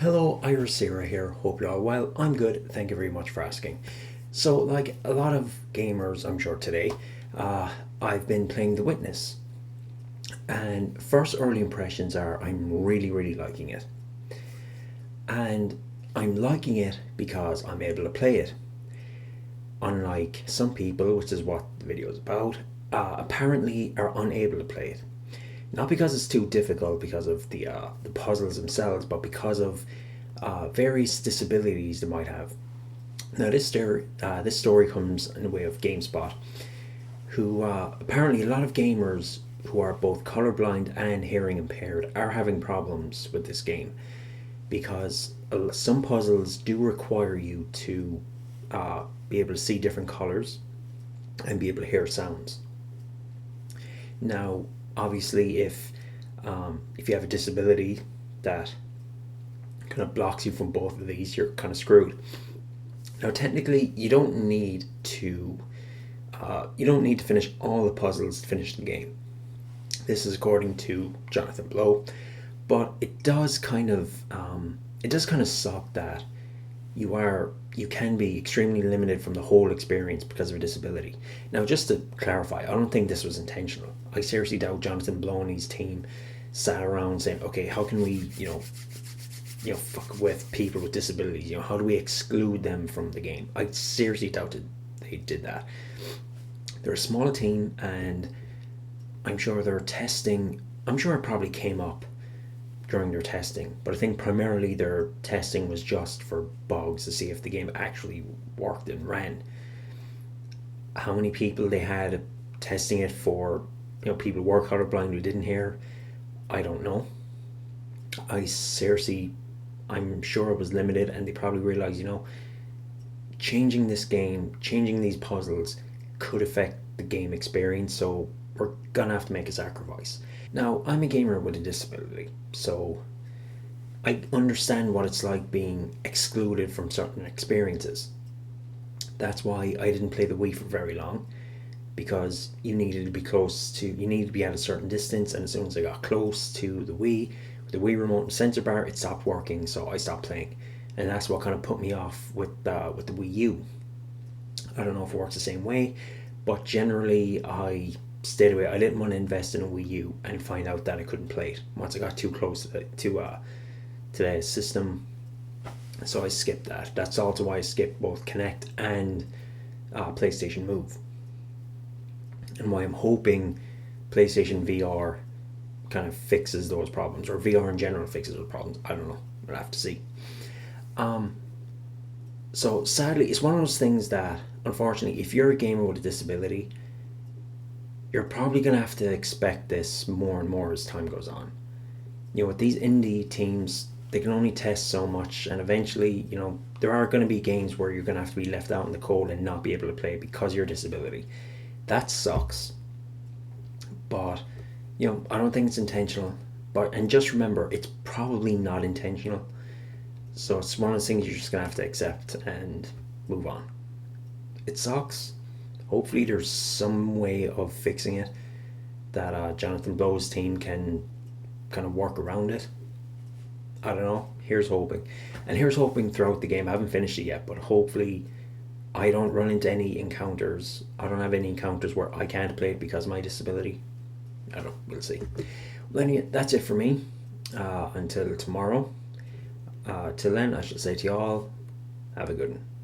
Hello, Ira Sarah here. Hope you're all well. I'm good. Thank you very much for asking. So, like a lot of gamers, I'm sure today, uh, I've been playing The Witness, and first early impressions are I'm really, really liking it. And I'm liking it because I'm able to play it. Unlike some people, which is what the video is about, apparently are unable to play it. Not because it's too difficult because of the puzzles themselves, but because of various disabilities they might have. Now, this story comes in the way of GameSpot, who apparently a lot of gamers who are both colorblind and hearing impaired are having problems with this game because some puzzles do require you to be able to see different colors and be able to hear sounds. Now, obviously, if you have a disability that kind of blocks you from both of these, you're kind of screwed. Now, technically, you don't need to finish all the puzzles to finish the game. This is according to Jonathan Blow, but it does kind of suck that you can be extremely limited from the whole experience because of a disability. Now, just to clarify, I don't think this was intentional. I seriously doubt Jonathan Blow and his team sat around saying, "Okay, how can we, fuck with people with disabilities? How do we exclude them from the game?" I seriously doubted they did that. They're a small team, and I'm sure they're testing. I'm sure it probably came up during their testing, but I think primarily their testing was just for bugs to see if the game actually worked and ran. How many people they had testing it for, people who were colorblind who didn't hear, I don't know. I seriously, I'm sure it was limited, and they probably realized, changing this game, changing these puzzles could affect the game experience, so we're gonna have to make a sacrifice. Now, I'm a gamer with a disability, so I understand what it's like being excluded from certain experiences. That's why I didn't play the Wii for very long, because you needed to be at a certain distance, and as soon as I got close to the Wii remote and sensor bar, it stopped working, so I stopped playing. And that's what kind of put me off with the Wii U. I don't know if it works the same way, but generally I stayed away. I didn't want to invest in a Wii U and find out that I couldn't play it once I got too close to the system. So I skipped that. That's also why I skipped both Kinect and PlayStation Move, and why I'm hoping PlayStation VR kind of fixes those problems, or VR in general fixes those problems. I don't know. We'll have to see. Um, so sadly, it's one of those things that, unfortunately, if you're a gamer with a disability, you're probably going to have to expect this more and more as time goes on. With these indie teams, they can only test so much, and eventually, there are going to be games where you're going to have to be left out in the cold and not be able to play because of your disability. That sucks, but I don't think it's intentional. And just remember, it's probably not intentional. So it's one of those things you're just gonna have to accept and move on. It sucks. Hopefully, there's some way of fixing it that Jonathan Blow's team can kind of work around it. I don't know. Here's hoping. And here's hoping throughout the game. I haven't finished it yet, but hopefully I don't run into any encounters. I don't have any encounters where I can't play it because of my disability. I don't know. We'll see. Well, anyway, that's it for me. Until tomorrow. Till then, I shall say to you all, have a good one.